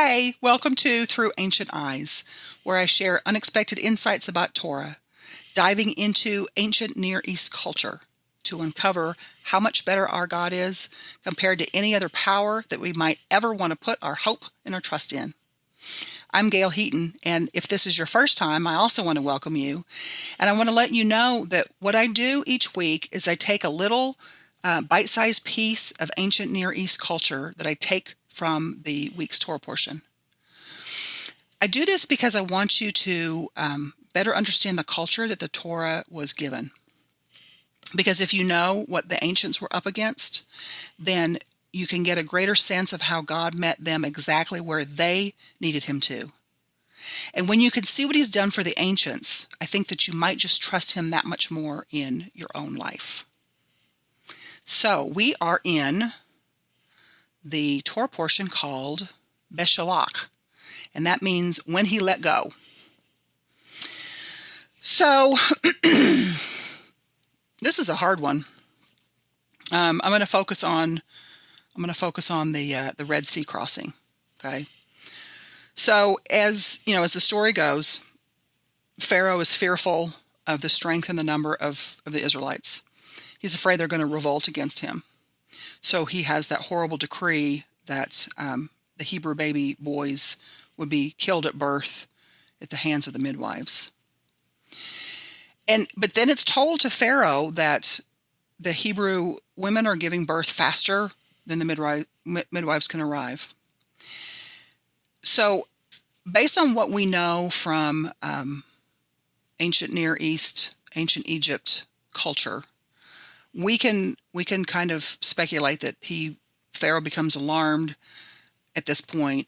Hey, welcome to Through Ancient Eyes, where I share unexpected insights about Torah, diving into ancient Near East culture to uncover how much better our God is compared to any other power that we might ever want to put our hope and our trust in. I'm Gail Heaton, and if this is your first time, I also want to welcome you. And I want to let you know that what I do each week is I take a little bite-sized piece of ancient Near East culture that I take from the week's Torah portion. I do this because I want you to better understand the culture that the Torah was given. Because if you know what the ancients were up against, then you can get a greater sense of how God met them exactly where they needed him to. And when you can see what he's done for the ancients, I think that you might just trust him that much more in your own life. So we are in the Torah portion called Beshalach, and that means when he let go. So this is a hard one. I'm going to focus on the Red Sea crossing. Okay. So as you know, as the story goes, Pharaoh is fearful of the strength and the number of the Israelites. He's afraid they're going to revolt against him. So he has that horrible decree that the Hebrew baby boys would be killed at birth at the hands of the midwives. But then it's told to Pharaoh that the Hebrew women are giving birth faster than the midwives can arrive. So based on what we know from ancient Near East, ancient Egypt culture, we can kind of speculate that Pharaoh becomes alarmed at this point,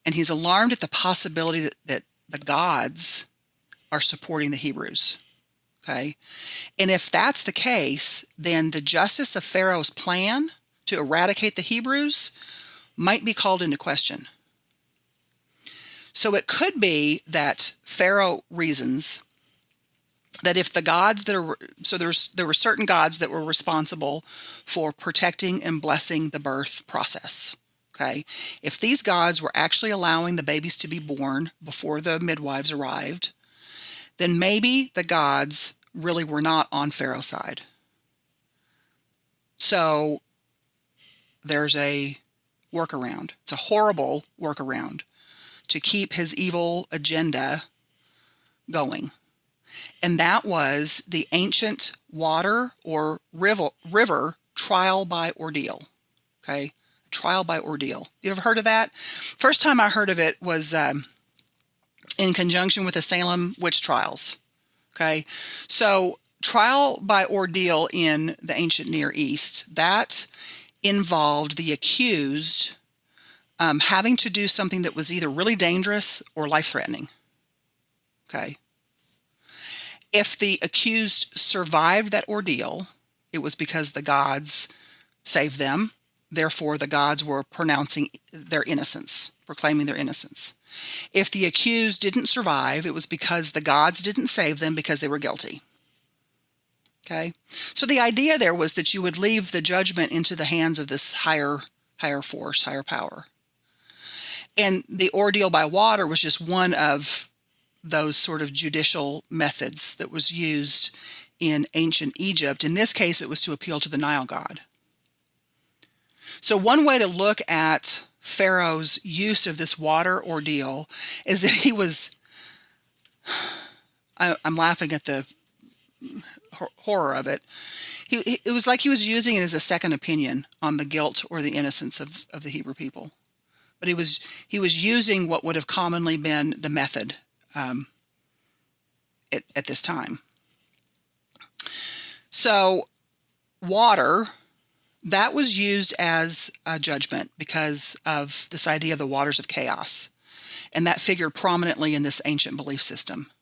and he's alarmed at the possibility that the gods are supporting the Hebrews. Okay. And if that's the case, then the justice of Pharaoh's plan to eradicate the Hebrews might be called into question. So it could be that Pharaoh reasons that if the gods there were certain gods that were responsible for protecting and blessing the birth process. Okay. If these gods were actually allowing the babies to be born before the midwives arrived, then maybe the gods really were not on Pharaoh's side. So there's a workaround. It's a horrible workaround to keep his evil agenda going. And that was the ancient water or river trial by ordeal. Okay. Trial by ordeal. You ever heard of that? First time I heard of it was in conjunction with the Salem witch trials. Okay. So trial by ordeal in the ancient Near East, that involved the accused having to do something that was either really dangerous or life-threatening. Okay. If the accused survived that ordeal, it was because the gods saved them. Therefore, the gods were pronouncing their innocence, proclaiming their innocence. If the accused didn't survive, it was because the gods didn't save them because they were guilty. Okay? So the idea there was that you would leave the judgment into the hands of this higher force, higher power. And the ordeal by water was just one of those sort of judicial methods that was used in ancient Egypt. In this case, it was to appeal to the Nile god. So one way to look at Pharaoh's use of this water ordeal is that he was, I'm laughing at the horror of it. It was like he was using it as a second opinion on the guilt or the innocence of the Hebrew people. But he was using what would have commonly been the method at this time. So water, that was used as a judgment because of this idea of the waters of chaos. And that figured prominently in this ancient belief system.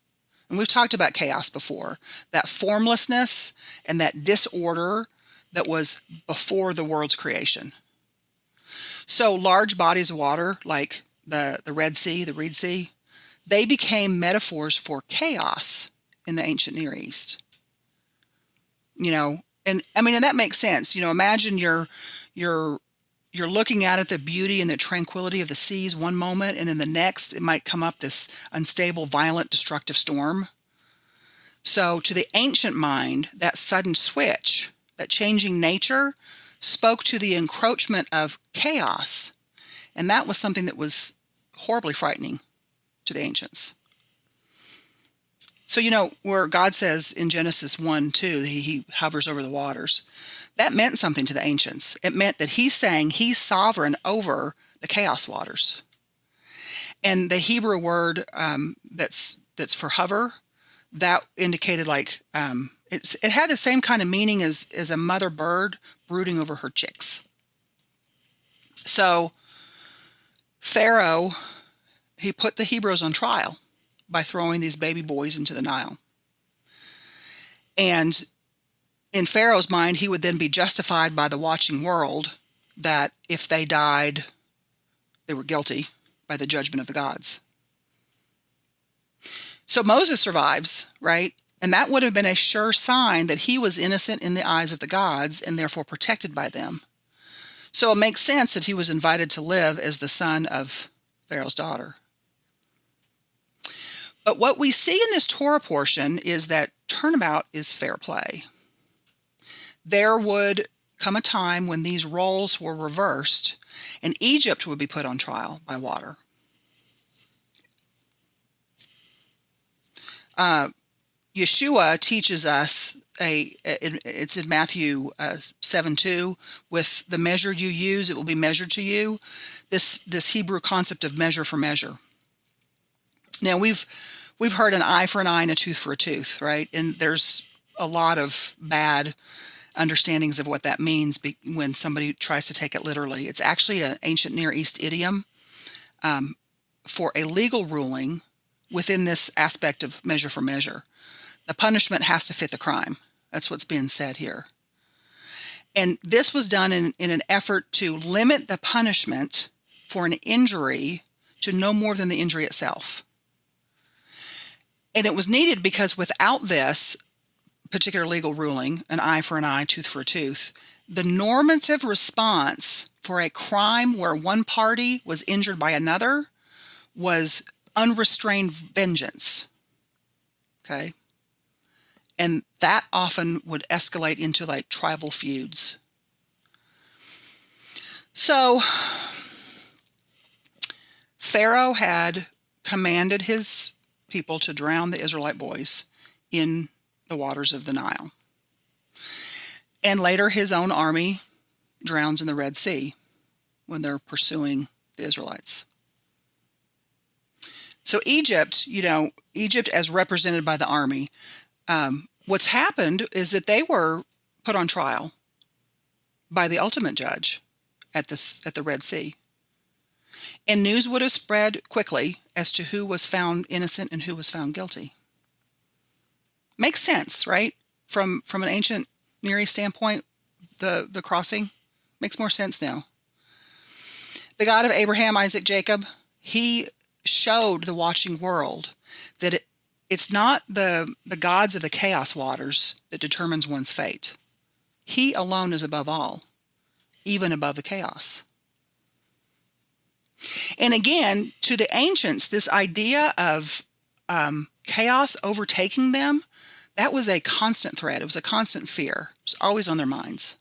And we've talked about chaos before, that formlessness and that disorder that was before the world's creation. So large bodies of water like the Red Sea, the Reed Sea, they became metaphors for chaos in the ancient Near East. You know, and I mean, and that makes sense. You know, imagine you're you're looking out at the beauty and the tranquility of the seas one moment, and then the next it might come up this unstable, violent, destructive storm. So to the ancient mind, that sudden switch, that changing nature, spoke to the encroachment of chaos. And that was something that was horribly frightening to the ancients. So, where God says in Genesis 1:2, he hovers over the waters, that meant something to the ancients. It meant that he's saying he's sovereign over the chaos waters. And the Hebrew word that's for hover, that indicated like, it had the same kind of meaning as a mother bird brooding over her chicks. So Pharaoh, he put the Hebrews on trial by throwing these baby boys into the Nile. And in Pharaoh's mind, he would then be justified by the watching world that if they died, they were guilty by the judgment of the gods. So Moses survives, right? And that would have been a sure sign that he was innocent in the eyes of the gods and therefore protected by them. So it makes sense that he was invited to live as the son of Pharaoh's daughter. But what we see in this Torah portion is that turnabout is fair play. There would come a time when these roles were reversed and Egypt would be put on trial by water. Yeshua teaches us, it's in Matthew 7:2, with the measure you use, it will be measured to you. This Hebrew concept of measure for measure. Now we've heard an eye for an eye and a tooth for a tooth, right? And there's a lot of bad understandings of what that means when somebody tries to take it literally. It's actually an ancient Near East idiom for a legal ruling within this aspect of measure for measure. The punishment has to fit the crime. That's what's being said here. And this was done in an effort to limit the punishment for an injury to no more than the injury itself. And it was needed because without this particular legal ruling, an eye for an eye, tooth for a tooth, the normative response for a crime where one party was injured by another was unrestrained vengeance. Okay? And that often would escalate into like tribal feuds. So Pharaoh had commanded his people to drown the Israelite boys in the waters of the Nile. And later his own army drowns in the Red Sea when they're pursuing the Israelites. So Egypt, Egypt as represented by the army, what's happened is that they were put on trial by the ultimate judge at the Red Sea. And news would have spread quickly as to who was found innocent and who was found guilty. Makes sense, right? From an ancient Near East standpoint, the crossing makes more sense now. The God of Abraham, Isaac, Jacob, he showed the watching world that it's not the gods of the chaos waters that determines one's fate. He alone is above all, even above the chaos. And again, to the ancients, this idea of chaos overtaking them, that was a constant threat. It was a constant fear. It was always on their minds.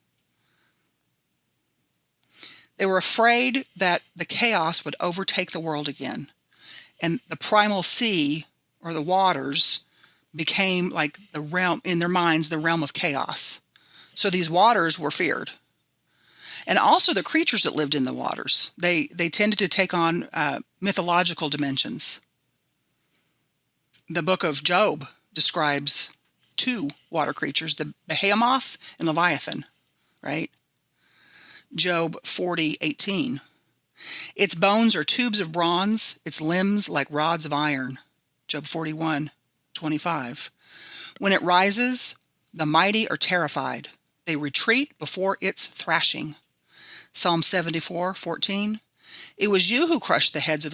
They were afraid that the chaos would overtake the world again. And the primal sea, or the waters, became like the realm, in their minds, the realm of chaos. So these waters were feared. And also the creatures that lived in the waters. They tended to take on mythological dimensions. The book of Job describes two water creatures, the Behemoth and Leviathan, right? Job 40:18. Its bones are tubes of bronze, its limbs like rods of iron. Job 41:25. When it rises, the mighty are terrified. They retreat before its thrashing. Psalm 74:14. It was you who crushed the heads of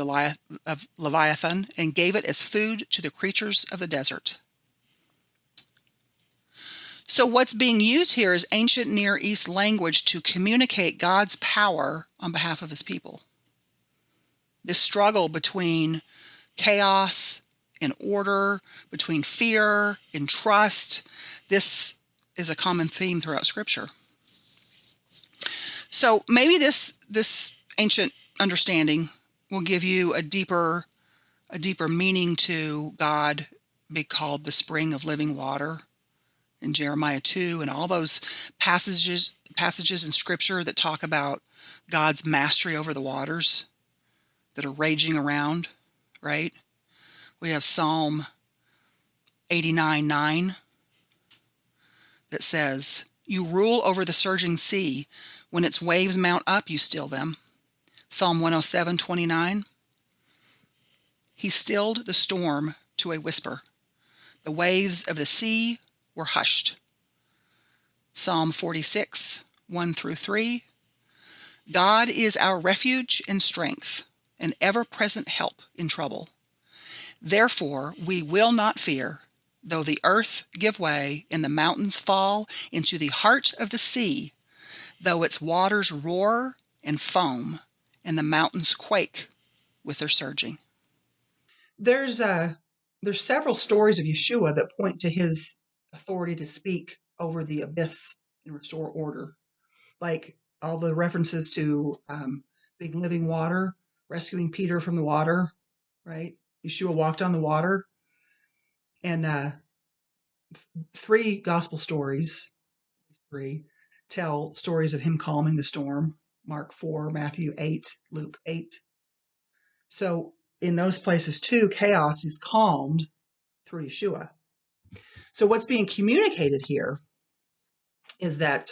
Leviathan and gave it as food to the creatures of the desert. So, what's being used here is ancient Near East language to communicate God's power on behalf of his people. This struggle between chaos and order, between fear and trust, this is a common theme throughout Scripture. So, maybe this ancient understanding will give you a deeper meaning to God be called the spring of living water in Jeremiah 2, and all those passages in Scripture that talk about God's mastery over the waters that are raging around, right? We have Psalm 89:9 that says, "You rule over the surging sea. When its waves mount up, you still them." Psalm 107:29, "He stilled the storm to a whisper. The waves of the sea were hushed." Psalm 46:1 through 3, "God is our refuge and strength, an ever-present help in trouble. Therefore we will not fear, though the earth give way and the mountains fall into the heart of the sea, though its waters roar and foam and the mountains quake with their surging." There's several stories of Yeshua that point to his authority to speak over the abyss and restore order, like all the references to being living water, rescuing Peter from the water, right? Yeshua walked on the water, and three gospel stories, three, tell stories of him calming the storm. Mark 4, Matthew 8, Luke 8. So in those places too, chaos is calmed through Yeshua. So what's being communicated here is that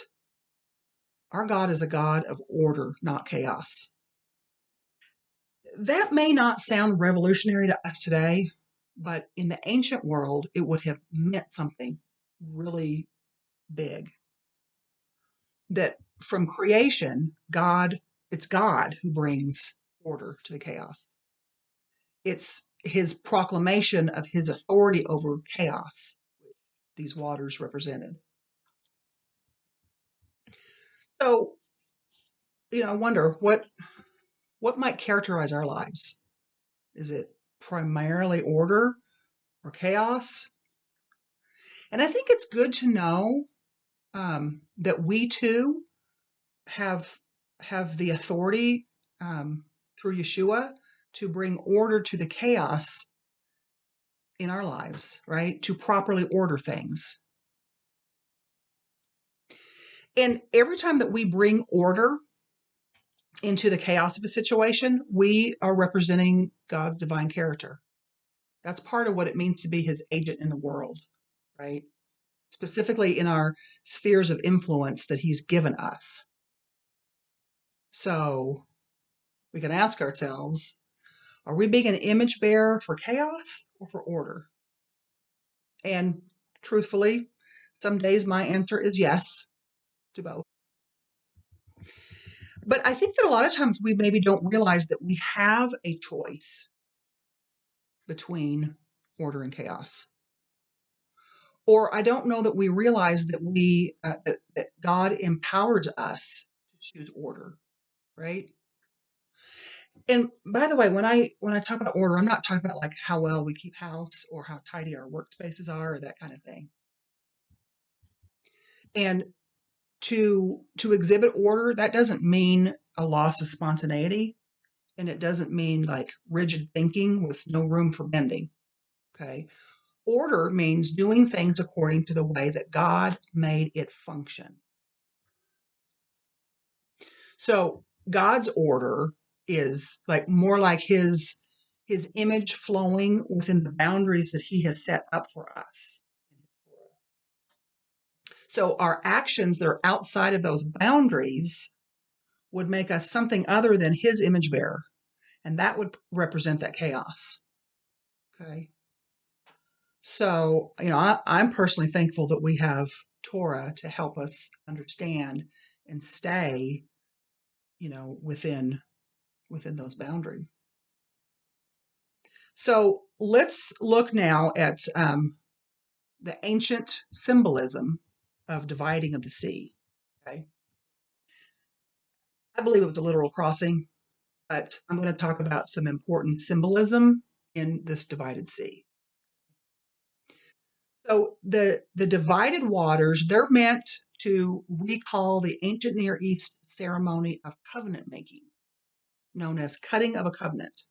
our God is a God of order, not chaos. That may not sound revolutionary to us today, but in the ancient world, it would have meant something really big. That from creation, it's God who brings order to the chaos. It's his proclamation of his authority over chaos, these waters represented. So, I wonder what might characterize our lives. Is it primarily order or chaos? And I think it's good to know that we too have the authority through Yeshua to bring order to the chaos in our lives, right? To properly order things. And every time that we bring order into the chaos of a situation, we are representing God's divine character. That's part of what it means to be his agent in the world, right? Specifically in our spheres of influence that he's given us. So we can ask ourselves, are we being an image bearer for chaos or for order? And truthfully, some days my answer is yes to both. But I think that a lot of times we maybe don't realize that we have a choice between order and chaos. Or I don't know that we realize that that God empowers us to choose order, right? And by the way, when I talk about order, I'm not talking about like how well we keep house or how tidy our workspaces are or that kind of thing. And to exhibit order, that doesn't mean a loss of spontaneity, and it doesn't mean like rigid thinking with no room for bending. Okay. Order means doing things according to the way that God made it function. So God's order is like more like his image flowing within the boundaries that he has set up for us. So our actions that are outside of those boundaries would make us something other than his image bearer. And that would represent that chaos. Okay. So, I'm personally thankful that we have Torah to help us understand and stay, within those boundaries. So let's look now at the ancient symbolism of dividing of the sea. Okay. I believe it was a literal crossing, but I'm going to talk about some important symbolism in this divided sea. So the divided waters, they're meant to recall the ancient Near East ceremony of covenant making, known as cutting of a covenant.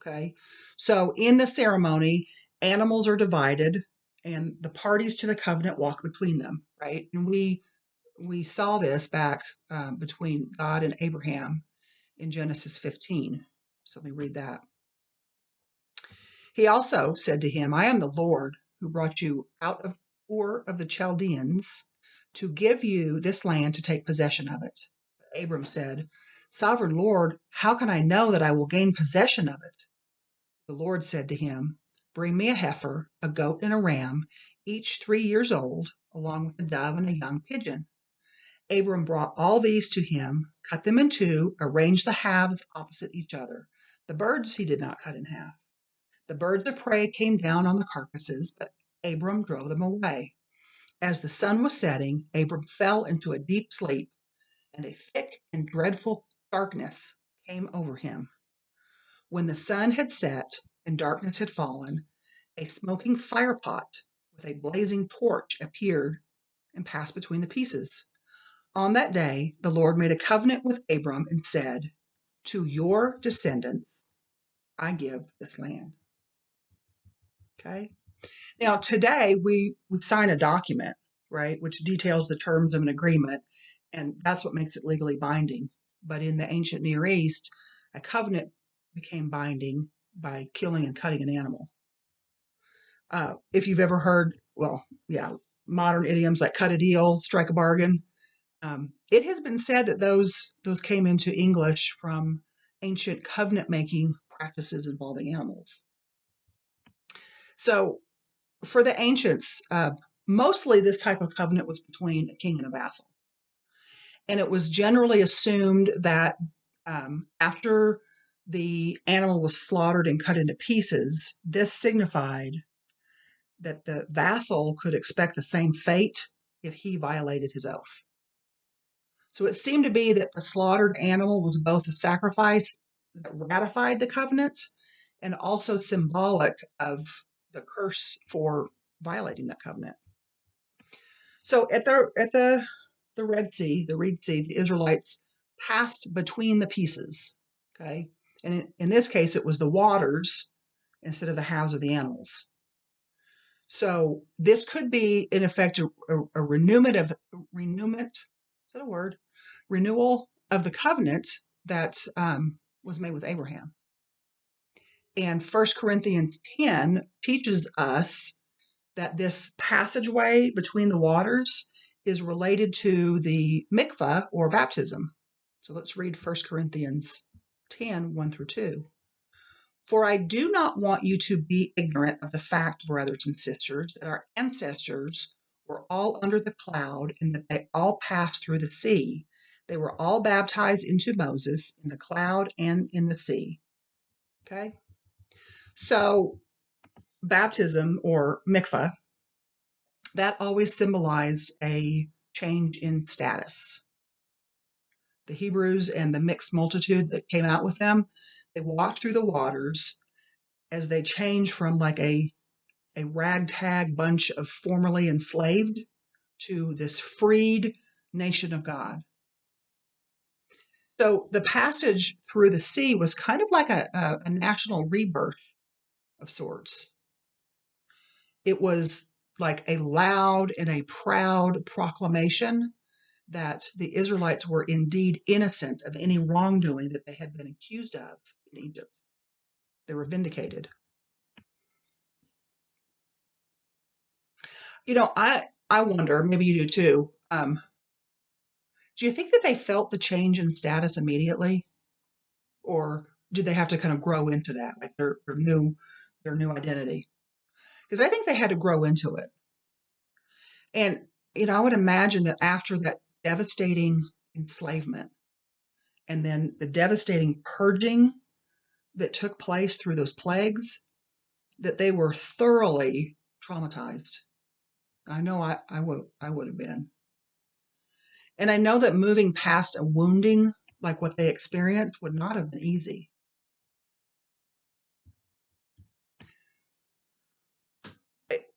Okay. So in the ceremony, animals are divided and the parties to the covenant walk between them, right? And we saw this back between God and Abraham in Genesis 15. So let me read that. He also said to him, I am the Lord who brought you out of Ur of the Chaldeans to give you this land to take possession of it. Abram said, Sovereign Lord, how can I know that I will gain possession of it? The Lord said to him, Bring me a heifer, a goat, and a ram, each 3 years old, along with a dove and a young pigeon. Abram brought all these to him, cut them in two, arranged the halves opposite each other. The birds he did not cut in half. The birds of prey came down on the carcasses, but Abram drove them away. As the sun was setting, Abram fell into a deep sleep, and a thick and dreadful darkness came over him. When the sun had set and darkness had fallen, a smoking firepot with a blazing torch appeared and passed between the pieces. On that day, the Lord made a covenant with Abram and said, To your descendants I give this land. Okay. Now, today we sign a document, right, which details the terms of an agreement, and that's what makes it legally binding. But in the ancient Near East, a covenant became binding by killing and cutting an animal. If you've ever heard, well, yeah, modern idioms like cut a deal, strike a bargain, it has been said that those came into English from ancient covenant making practices involving animals. So for the ancients, mostly this type of covenant was between a king and a vassal. And it was generally assumed that after the animal was slaughtered and cut into pieces, this signified that the vassal could expect the same fate if he violated his oath. So it seemed to be that the slaughtered animal was both a sacrifice that ratified the covenant and also symbolic of the curse for violating that covenant. So at the Red Sea, the Reed Sea, the Israelites passed between the pieces. Okay, and in this case, it was the waters instead of the halves of the animals. So this could be, in effect, a renewment. Is that a word? Renewal of the covenant that was made with Abraham. And 1 Corinthians 10 teaches us that this passageway between the waters is related to the mikvah or baptism. So let's read 1 Corinthians 10, 1 through 2. For I do not want you to be ignorant of the fact, brothers and sisters, that our ancestors were all under the cloud and that they all passed through the sea. They were all baptized into Moses in the cloud and in the sea. Okay? So baptism or mikvah, that always symbolized a change in status. The Hebrews and the mixed multitude that came out with them, they walked through the waters as they changed from like a ragtag bunch of formerly enslaved to this freed nation of God. So the passage through the sea was kind of like a national rebirth of sorts. It was like a loud and a proud proclamation that the Israelites were indeed innocent of any wrongdoing that they had been accused of in Egypt. They were vindicated. I wonder, maybe you do too. Do you think that they felt the change in status immediately, or did they have to kind of grow into that, like their new identity? Because I think they had to grow into it. And I would imagine that after that devastating enslavement and then the devastating purging that took place through those plagues, that they were thoroughly traumatized. I know I would have been. And I know that moving past a wounding like what they experienced would not have been easy.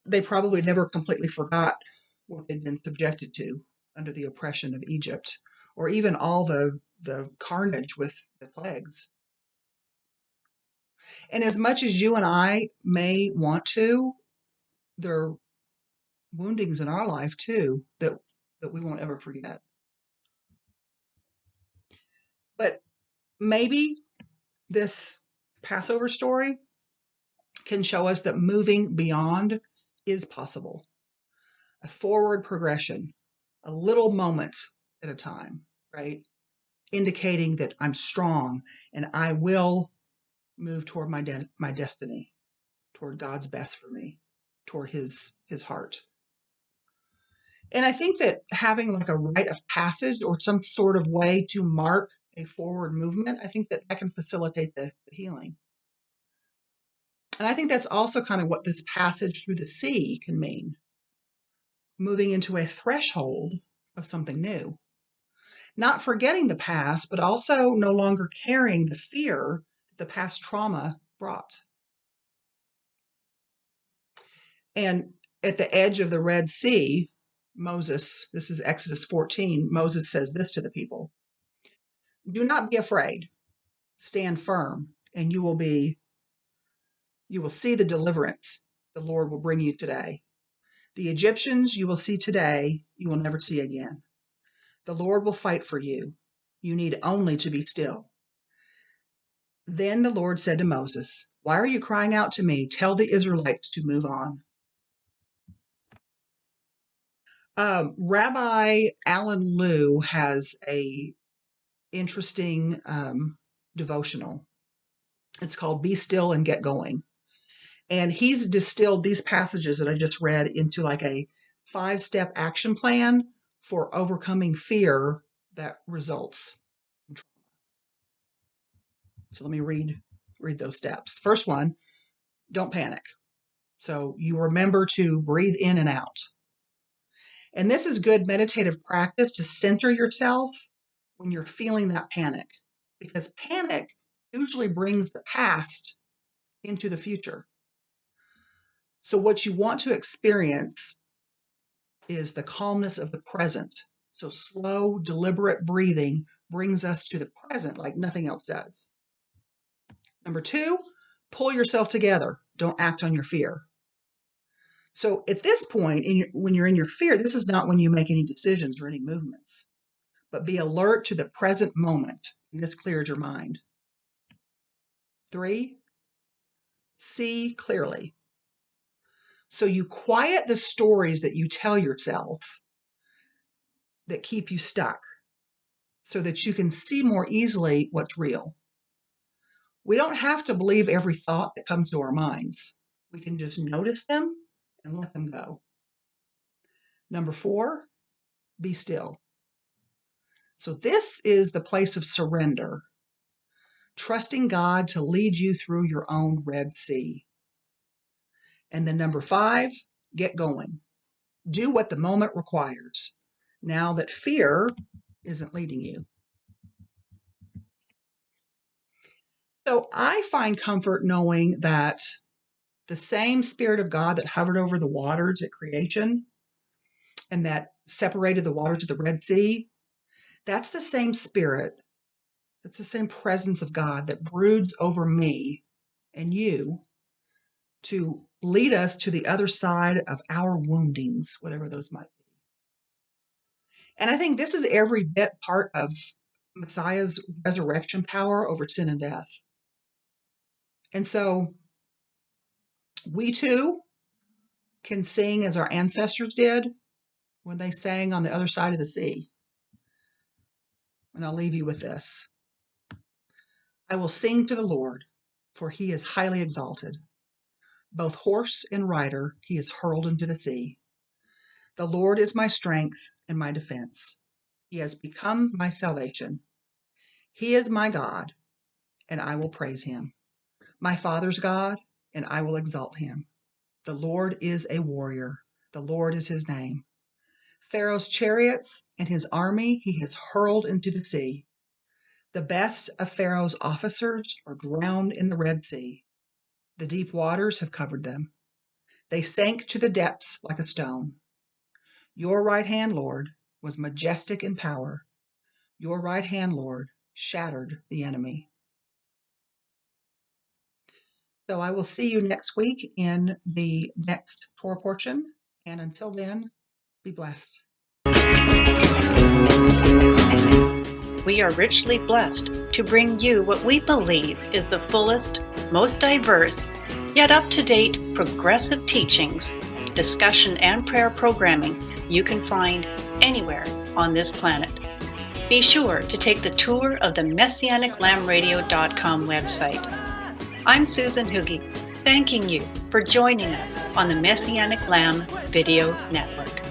They probably never completely forgot what they'd been subjected to under the oppression of Egypt, or even all the carnage with the plagues. And as much as you and I may want to, there are woundings in our life too that we won't ever forget. But maybe this Passover story can show us that moving beyond is possible. A forward progression, a little moment at a time, right? Indicating that I'm strong and I will move toward my destiny, toward God's best for me, toward his heart. And I think that having like a rite of passage or some sort of way to mark a forward movement, I think that can facilitate the healing. And I think that's also kind of what this passage through the sea can mean, moving into a threshold of something new. Not forgetting the past, but also no longer carrying the fear that the past trauma brought. And at the edge of the Red Sea, Moses, this is Exodus 14, Moses says this to the people: "Do not be afraid, stand firm, and you will see the deliverance the Lord will bring you today. The Egyptians you will see today, you will never see again. The Lord will fight for you. You need only to be still." Then the Lord said to Moses, "Why are you crying out to me? Tell the Israelites to move on." Rabbi Alan Liu has a interesting devotional. It's called "Be Still and Get Going." And he's distilled these passages that I just read into like a 5-step action plan for overcoming fear that results in trauma. So let me read those steps. First one, don't panic. So you remember to breathe in and out. And this is good meditative practice to center yourself when you're feeling that panic, because panic usually brings the past into the future. So, what you want to experience is the calmness of the present. So, slow, deliberate breathing brings us to the present like nothing else does. Number 2, pull yourself together. Don't act on your fear. So, at this point, when you're in your fear, this is not when you make any decisions or any movements, but be alert to the present moment. And this clears your mind. 3, see clearly. So you quiet the stories that you tell yourself that keep you stuck so that you can see more easily what's real. We don't have to believe every thought that comes to our minds. We can just notice them and let them go. Number 4, be still. So this is the place of surrender, trusting God to lead you through your own Red Sea. And then number 5, get going. Do what the moment requires, now that fear isn't leading you. So I find comfort knowing that the same Spirit of God that hovered over the waters at creation and that separated the waters of the Red Sea, that's the same Spirit, that's the same presence of God that broods over me and you to lead us to the other side of our woundings, whatever those might be. And I think this is every bit part of Messiah's resurrection power over sin and death. And so we too can sing as our ancestors did when they sang on the other side of the sea. And I'll leave you with this: I will sing to the Lord, for he is highly exalted. Both horse and rider he is hurled into the sea. The Lord is my strength and my defense. He has become my salvation. He is my God, and I will praise him. My Father's God, and I will exalt him. The Lord is a warrior. The Lord is his name. Pharaoh's chariots and his army he has hurled into the sea. The best of Pharaoh's officers are drowned in the Red Sea. The deep waters have covered them. They sank to the depths like a stone. Your right hand, Lord, was majestic in power. Your right hand, Lord, shattered the enemy. So I will see you next week in the next Torah portion. And until then, be blessed. We are richly blessed to bring you what we believe is the fullest, most diverse, yet up-to-date progressive teachings, discussion, and prayer programming you can find anywhere on this planet. Be sure to take the tour of the MessianicLambRadio.com website. I'm Susan Hoogie, thanking you for joining us on the Messianic Lamb Video Network.